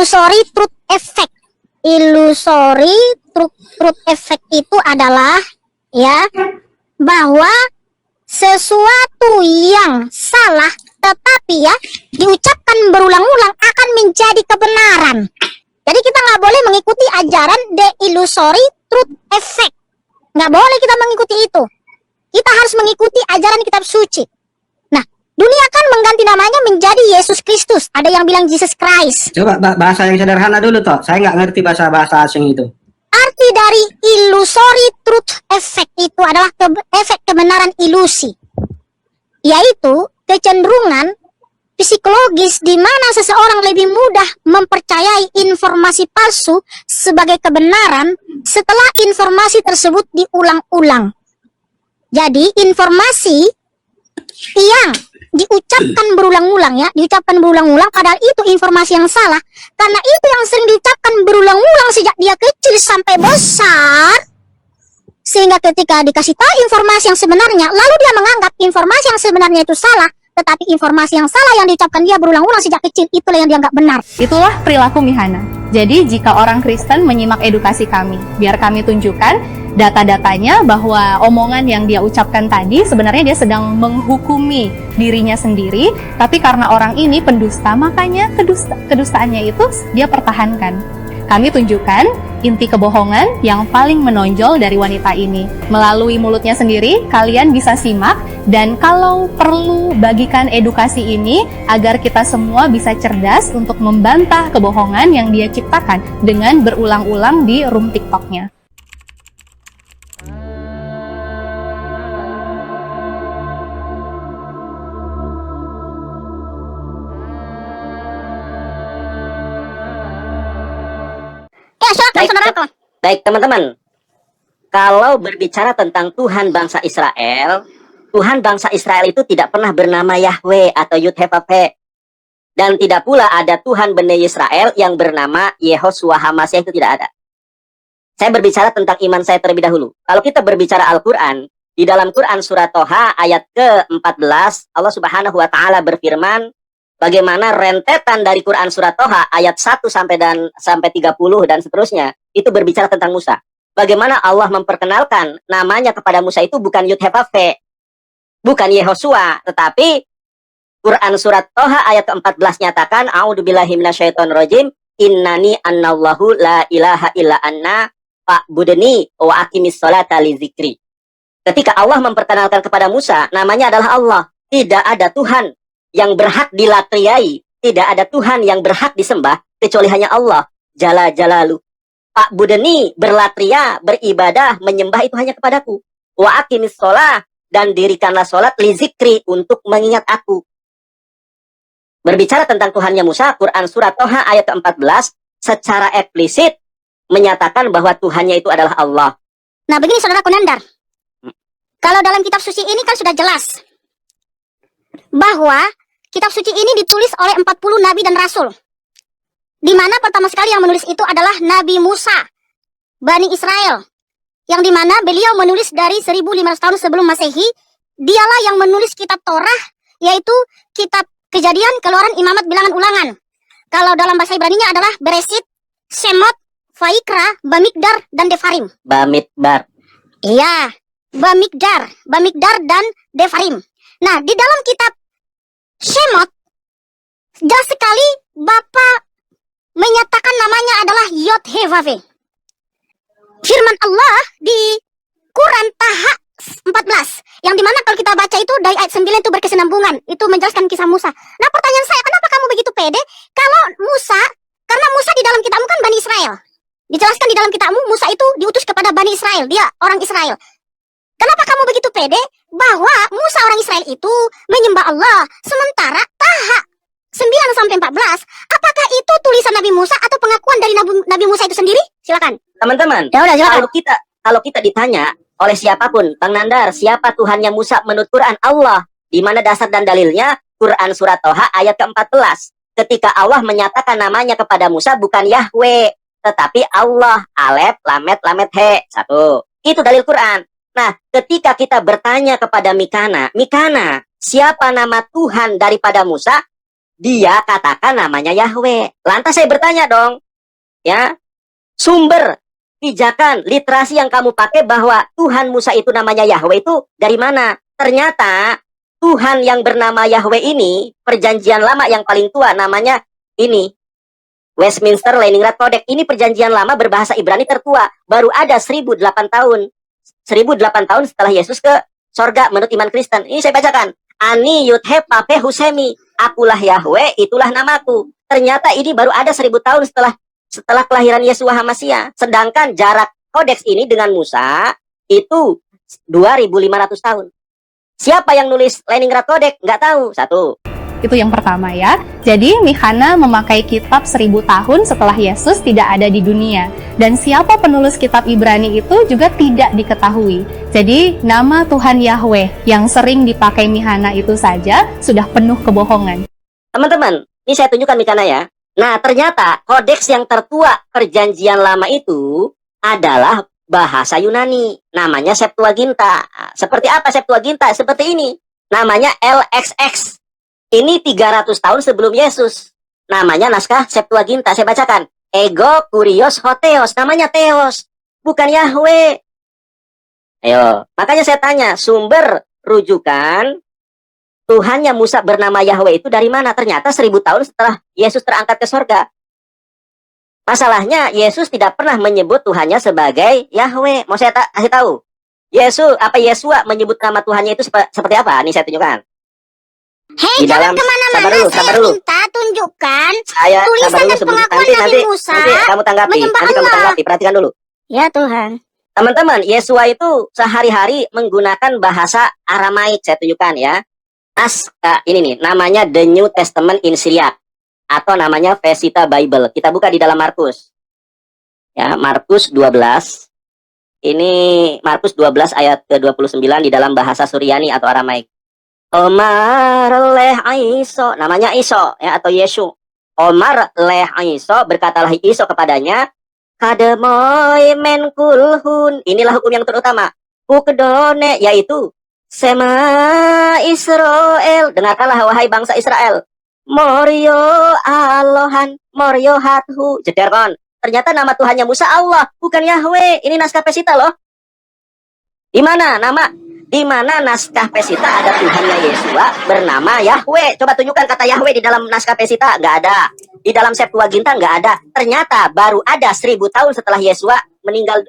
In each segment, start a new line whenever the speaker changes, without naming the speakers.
illusory truth effect. Illusory truth effect itu adalah ya bahwa sesuatu yang salah tetapi ya diucapkan berulang-ulang akan menjadi kebenaran. Jadi kita nggak boleh mengikuti ajaran the illusory truth effect. Nggak boleh kita mengikuti itu. Kita harus mengikuti ajaran kitab suci. Nah, dunia kan mengganti namanya menjadi Yesus Kristus. Ada yang bilang Jesus Christ.
Coba bahasa yang sederhana dulu toh. Saya nggak ngerti bahasa asing itu.
Arti dari illusory truth effect itu adalah efek kebenaran ilusi, yaitu kecenderungan psikologis di mana seseorang lebih mudah mempercayai informasi palsu sebagai kebenaran setelah informasi tersebut diulang-ulang. Jadi informasi yang diucapkan berulang-ulang ya, diucapkan berulang-ulang padahal itu informasi yang salah, karena itu yang sering diucapkan berulang-ulang sejak dia kecil sampai besar, sehingga ketika dikasih tahu informasi yang sebenarnya, lalu dia menganggap informasi yang sebenarnya itu salah, tetapi informasi yang salah yang diucapkan dia berulang-ulang sejak kecil itulah yang dianggap benar.
Itulah perilaku Mihana. Jadi jika orang Kristen menyimak edukasi kami, biar kami tunjukkan data-datanya bahwa omongan yang dia ucapkan tadi sebenarnya dia sedang menghukumi dirinya sendiri, tapi karena orang ini pendusta, makanya kedustaannya itu dia pertahankan. Kami tunjukkan inti kebohongan yang paling menonjol dari wanita ini. Melalui mulutnya sendiri, kalian bisa simak, dan kalau perlu bagikan edukasi ini agar kita semua bisa cerdas untuk membantah kebohongan yang dia ciptakan dengan berulang-ulang di room TikToknya.
Baik teman-teman, kalau berbicara tentang Tuhan bangsa Israel itu tidak pernah bernama Yahweh atau Yud-Heh-Vav-Heh. Dan tidak pula ada Tuhan Bani Israel yang bernama Yehoshua HaMashiach, itu tidak ada. Saya berbicara tentang iman saya terlebih dahulu. Kalau kita berbicara Al-Quran, di dalam Quran surat Toha ayat ke-14, Allah Subhanahu wa Ta'ala berfirman, bagaimana rentetan dari Quran surat Toha ayat 1 sampai 30 dan seterusnya itu berbicara tentang Musa. Bagaimana Allah memperkenalkan namanya kepada Musa itu bukan Yud-Heh-Vav-Heh, bukan Yehoshua, tetapi Quran surat Toha ayat ke-14 nyatakan a'udzubillahi minasyaitonirrajim innani annallahu la ilaha illa anna fa'budni wa aqimis sholata li dzikri. Ketika Allah memperkenalkan kepada Musa, namanya adalah Allah. Tidak ada Tuhan yang berhak dilatriai, tidak ada Tuhan yang berhak disembah kecuali hanya Allah Jalla Jalaluh. Pak Budeni berlatria, beribadah, menyembah itu hanya kepadaku. Wa aqimis sholah, dan dirikanlah sholat li zikri, untuk mengingat aku. Berbicara tentang Tuhannya Musa, Quran surat Toha ayat ke-14 secara eksplisit menyatakan bahwa Tuhannya itu adalah Allah.
Nah begini saudara Kunandar, kalau dalam kitab suci ini kan sudah jelas bahwa kitab suci ini ditulis oleh 40 nabi dan rasul, di mana pertama sekali yang menulis itu adalah Nabi Musa, Bani Israel, yang dimana beliau menulis dari 1500 tahun sebelum Masehi. Dialah yang menulis kitab Torah, yaitu kitab Kejadian, Keluaran, Imamat, Bilangan, Ulangan. Kalau dalam bahasa Ibraninya adalah Beresit, Shemot, Vaikra, Bamidbar, dan Devarim.
Bamidbar.
Iya, Bamidbar dan Devarim. Nah, di dalam kitab Shemot, jelas sekali Bapak menyatakan namanya adalah Yod-Heh-Vav-Heh. Firman Allah di Quran Taha 14, yang dimana kalau kita baca itu dari ayat 9 itu berkesinambungan, itu menjelaskan kisah Musa. Nah pertanyaan saya, kenapa kamu begitu pede kalau Musa, karena Musa di dalam kitabmu kan Bani Israel, dijelaskan di dalam kitabmu Musa itu diutus kepada Bani Israel, dia orang Israel. Kenapa kamu begitu pede bahwa Musa orang Israel itu menyembah Allah, sementara Taha 9-14, apakah itu tulisan Nabi Musa atau pengakuan dari Nabi Musa itu sendiri? Silakan.
Teman-teman, kalau kita ditanya oleh siapapun, Bang Nandar, siapa Tuhannya Musa menurut Quran? Allah. Di mana dasar dan dalilnya? Quran surat Toha ayat ke-14. Ketika Allah menyatakan namanya kepada Musa bukan Yahweh, tetapi Allah. Alef, lamet, he. Satu. Itu dalil Quran. Nah, ketika kita bertanya kepada Mikana, siapa nama Tuhan daripada Musa? dia katakan namanya Yahweh. Lantas saya bertanya dong, ya, sumber pijakan literasi yang kamu pakai bahwa Tuhan Musa itu namanya Yahweh itu dari mana? Ternyata Tuhan yang bernama Yahweh ini, perjanjian lama yang paling tua namanya ini, Westminster Leningrad Codex. Ini perjanjian lama berbahasa Ibrani tertua. Baru ada 1008 tahun. 1008 tahun setelah Yesus ke sorga menurut iman Kristen. Ini saya bacakan. Ani Yudhe Pape Husemi. Akulah Yahweh, itulah namaku. Ternyata ini baru ada 1000 tahun setelah kelahiran Yeshua HaMashiach. Sedangkan jarak kodeks ini dengan Musa itu 2500 tahun. Siapa yang nulis Leningrad Codex? Nggak tahu. Satu.
Itu yang pertama ya. Jadi Mihana memakai kitab 1000 tahun setelah Yesus tidak ada di dunia. Dan siapa penulis kitab Ibrani itu juga tidak diketahui. Jadi nama Tuhan Yahweh yang sering dipakai Mihana itu saja sudah penuh kebohongan.
Teman-teman, ini saya tunjukkan Mihana ya. Nah, ternyata kodeks yang tertua perjanjian lama itu adalah bahasa Yunani. Namanya Septuaginta. Seperti apa Septuaginta? Seperti ini. Namanya LXX. Ini 300 tahun sebelum Yesus. Namanya naskah Septuaginta. Saya bacakan. Ego Kurios Hotheos. Namanya Theos. Bukan Yahweh. Ayo. Makanya saya tanya. Sumber rujukan Tuhannya Musa bernama Yahweh itu dari mana? Ternyata 1000 tahun setelah Yesus terangkat ke sorga. Masalahnya Yesus tidak pernah menyebut Tuhannya sebagai Yahweh. Mau saya kasih tahu. Yesua menyebut nama Tuhannya itu seperti apa? Ini saya tunjukkan.
Hei,
Di
jangan
dalam-
kemana-mana.
sabar
Saya
dulu.
minta tunjukkan
Saya
tulisan
sabar dulu
dan
sebelum
pengakuan
nanti
Nabi Musa
kamu tanggapi.
menyembah
Nanti kamu
Allah.
tanggapi. Perhatikan dulu.
Ya Tuhan.
Teman-teman, Yesua itu sehari-hari menggunakan bahasa Aramaik. Saya tunjukkan ya. Ini nih, namanya The New Testament in Syriac. Atau namanya Vesita Bible. Kita buka di dalam Markus. Ya, Markus 12. Ini Markus 12 ayat ke-29 di dalam bahasa Suryani atau Aramaik. Omar leh Aiso, namanya Iso ya atau Yesu. Omar leh Aiso, berkatalah Iso kepadanya, kademoy men kulhun. Inilah hukum yang terutama. Hukedone, yaitu Sema Israel. Dengarkanlah wahai bangsa Israel. Moryo Alohan, Moryo Hathu. Jederkon. Ternyata nama Tuhannya Musa Allah, bukan Yahweh. Ini naskah Pesita loh. Di mana naskah Pesita ada Tuhannya Yesua bernama Yahweh? Coba tunjukkan kata Yahweh di dalam naskah Pesita. Nggak ada. Di dalam Septuaginta nggak ada. Ternyata baru ada 1000 tahun setelah Yesua meninggal,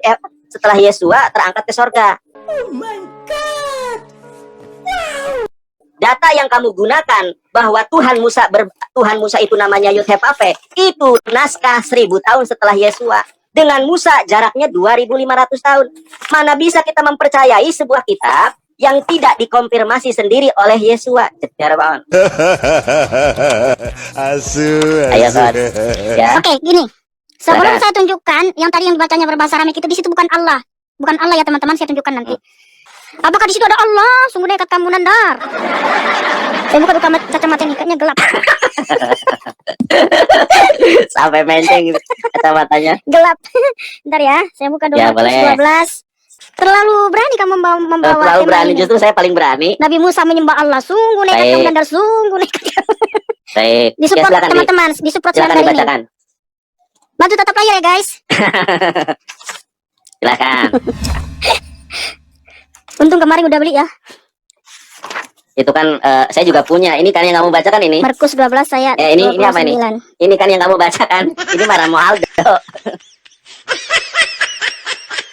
setelah Yesua terangkat ke sorga. Oh my God. Wow. Data yang kamu gunakan bahwa Tuhan Musa itu namanya Yud-Heh-Vav-Veh, itu naskah 1000 tahun setelah Yesua. Dengan Musa jaraknya 2500 tahun. Mana bisa kita mempercayai sebuah kitab yang tidak dikonfirmasi sendiri oleh Yesua? Cetar banget. Ayo, Son. Ya.
Oke, gini. Sebelum
Silakan.
saya tunjukkan yang tadi yang dibacanya berbahasa Aramik itu, di situ bukan Allah. Bukan Allah ya teman-teman, saya tunjukkan nanti. Apakah di situ ada Allah? Sungguh dekat kamu nandar. Saya buka kacamata ini, kayaknya gelap.
Sampai menceng kacamatanya.
Gelap. Bentar ya, saya buka dulu
Ya,
Markus
boleh.
12. Terlalu berani kamu membawa
Terlalu
tema
berani,
ini.
justru saya paling berani.
Nabi Musa menyembah Allah. Sungguh nekat
Baik.
kamu nandar, sungguh nekat.
Baik. Ya,
Disupport
silakan,
teman-teman, disupport
silakan
hari ini.
dibacakan.
Bantu tetap layar ya guys.
Silakan.
Untung kemarin udah beli ya.
Itu kan saya juga punya. Ini kan yang kamu bacakan ini.
Markus 12 ayat
Ini apa ini?
29.
Ini kan yang kamu bacakan. Ini marah Aldo.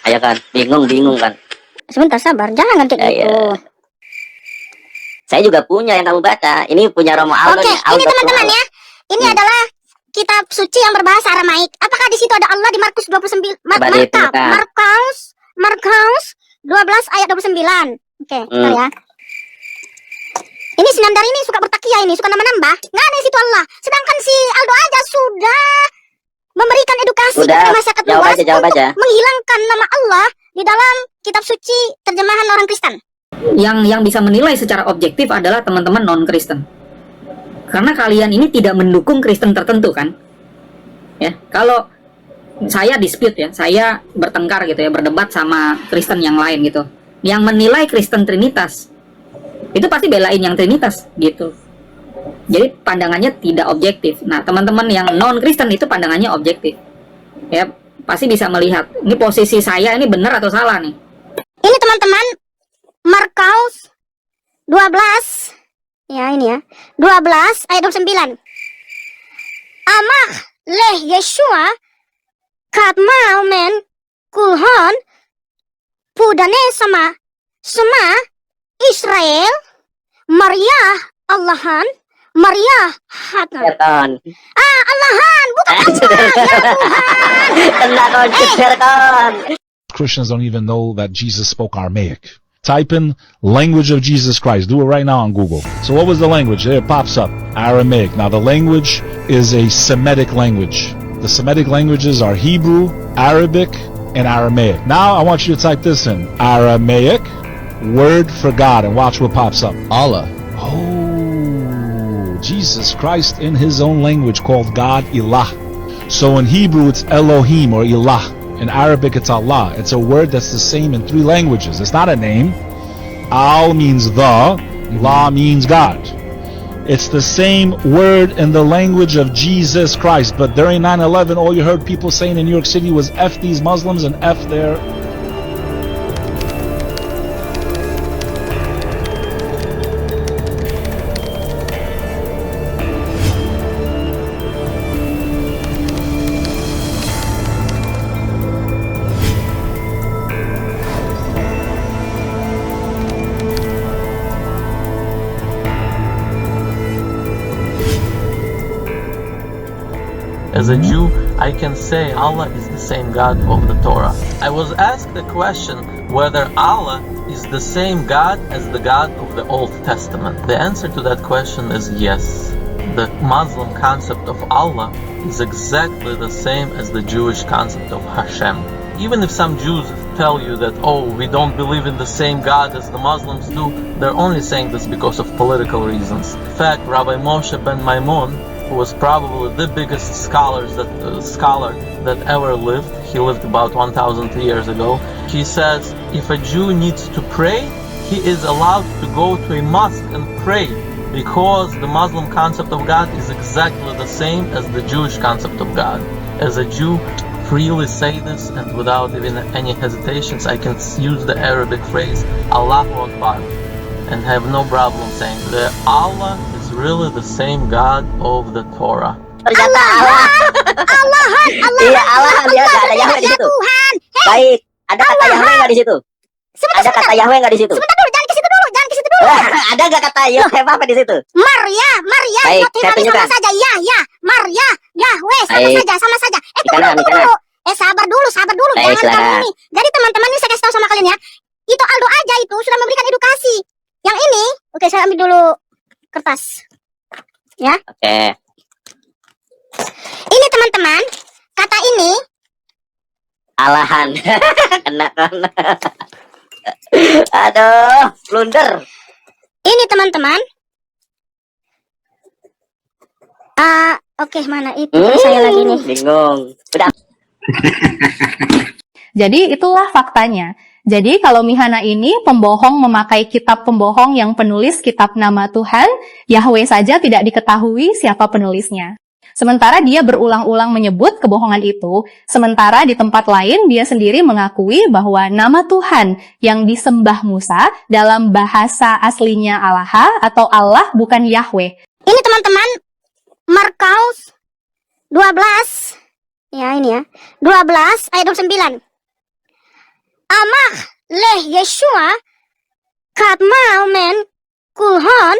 Ayo kan, bingung kan.
Sebentar sabar, jangan kayak
Ya,
gitu.
ya. Saya juga punya yang kamu baca. Ini punya Romo Aldo.
Oke,
nih,
ini
Aldo
teman-teman ya. Ini adalah kitab suci yang berbahasa Aramaik. Apakah di situ ada Allah di Markus 29?
Coba ditemukan.
Markus 12 ayat 29. Oke, bentar ya. Ini si Nandar ini suka bertakia ini, suka nambah-nambah. Nggak ada di situ Allah. Sedangkan si Aldo aja sudah memberikan edukasi
Udah,
kepada masyarakat
jawab
luas
aja, jawab
untuk
aja.
menghilangkan nama Allah di dalam kitab suci terjemahan orang Kristen.
Yang bisa menilai secara objektif adalah teman-teman non-Kristen. Karena kalian ini tidak mendukung Kristen tertentu kan? Ya, kalau saya dispute ya, saya bertengkar gitu ya, berdebat sama Kristen yang lain gitu. Yang menilai Kristen Trinitas itu pasti belain yang Trinitas gitu. Jadi pandangannya tidak objektif. Nah, teman-teman yang non-Kristen itu pandangannya objektif. Ya, pasti bisa melihat, ini posisi saya ini benar atau salah nih.
Ini teman-teman, Markus 12. Ya, ini ya. 12 ayat 29. Amah leh Yeshua kat mau men kulhon pudane sama Israel Maria Allahan Maria Hatan.
Setan.
Allahan bukan Allah ya Tuhan.
Kena kau setan.
Christians don't even know that Jesus spoke Aramaic. Type in language of Jesus Christ. Do it right now on Google. So what was the language? There it pops up. Aramaic. Now the language is a Semitic language. The Semitic languages are Hebrew, Arabic, and Aramaic. Now I want you to type this in. Aramaic, word for God, and watch what pops up. Allah. Oh, Jesus Christ in his own language called God Ilah. So in Hebrew it's Elohim or Ilah. In Arabic it's Allah. It's a word that's the same in 3 languages. It's not a name. Al means the, La means God. It's the same word in the language of Jesus Christ. But during 9/11, all you heard people saying in New York City was F these Muslims and F their...
As a Jew, I can say Allah is the same God of the Torah. I was asked the question whether Allah is the same God as the God of the Old Testament. The answer to that question is yes. The Muslim concept of Allah is exactly the same as the Jewish concept of Hashem. Even if some Jews tell you that, oh, we don't believe in the same God as the Muslims do, they're only saying this because of political reasons. In fact, Rabbi Moshe ben Maimon, who was probably the biggest scholar that ever lived. He lived about 1,000 years ago. He says, if a Jew needs to pray, he is allowed to go to a mosque and pray, because the Muslim concept of God is exactly the same as the Jewish concept of God. As a Jew, freely say this, and without even any hesitations, I can use the Arabic phrase Allahu Akbar, and have no problem saying that Allah is really the same God of the Torah.
Ternyata Allah.
Allahan
Iya Allah, dia nggak ada Yahweh di
ya
situ.
Tuhan.
Baik, ada kata Yahweh nggak di situ? Ada kata Yahweh nggak di situ?
Sebentar dulu, jangan ke situ dulu.
Ada nggak kata Yahweh di situ?
Maria,
Baik,
Yot
saya
sama
tunjukkan.
saja. Ya, Maria, Yahweh
Baik.
sama saja.
Mikana.
Tunggu dulu. Sabar dulu.
Baik,
Jangan kamu
silakan.
ini. Jadi teman-teman ini saya kasih tahu sama kalian ya. Itu Aldo aja itu sudah memberikan edukasi. Yang ini, oke saya ambil dulu kertas. Ya.
Oke.
Ini teman-teman, kata ini
Alahan. Kena. Aduh, blunder.
Ini teman-teman. Oke, mana itu? Saya lagi nih.
Bingung. Udah.
Jadi itulah faktanya. Jadi kalau Mihana ini pembohong memakai kitab pembohong yang penulis kitab nama Tuhan, Yahweh saja tidak diketahui siapa penulisnya. Sementara dia berulang-ulang menyebut kebohongan itu, sementara di tempat lain dia sendiri mengakui bahwa nama Tuhan yang disembah Musa dalam bahasa aslinya Allah atau Allah bukan Yahweh.
Ini teman-teman, Markus 12. Ya, ini ya. 12 ayat 29. Amah leh Yeshua kat mau men kulhon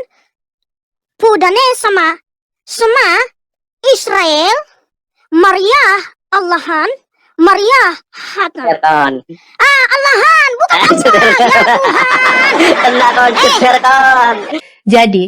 pudane sama Israel Maria Allahan Maria Hatan.
Setan.
Allahan bukan Allah ya Tuhan.
Kena kau setan.
Jadi,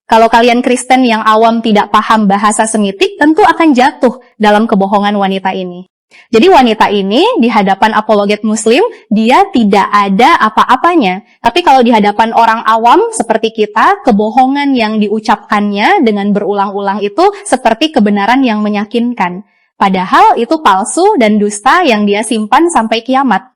kalau kalian Kristen yang awam tidak paham bahasa Semitik, tentu akan jatuh dalam kebohongan wanita ini. Jadi wanita ini di hadapan apologet Muslim, dia tidak ada apa-apanya. Tapi kalau di hadapan orang awam seperti kita, kebohongan yang diucapkannya dengan berulang-ulang itu seperti kebenaran yang meyakinkan. Padahal itu palsu dan dusta yang dia simpan sampai kiamat.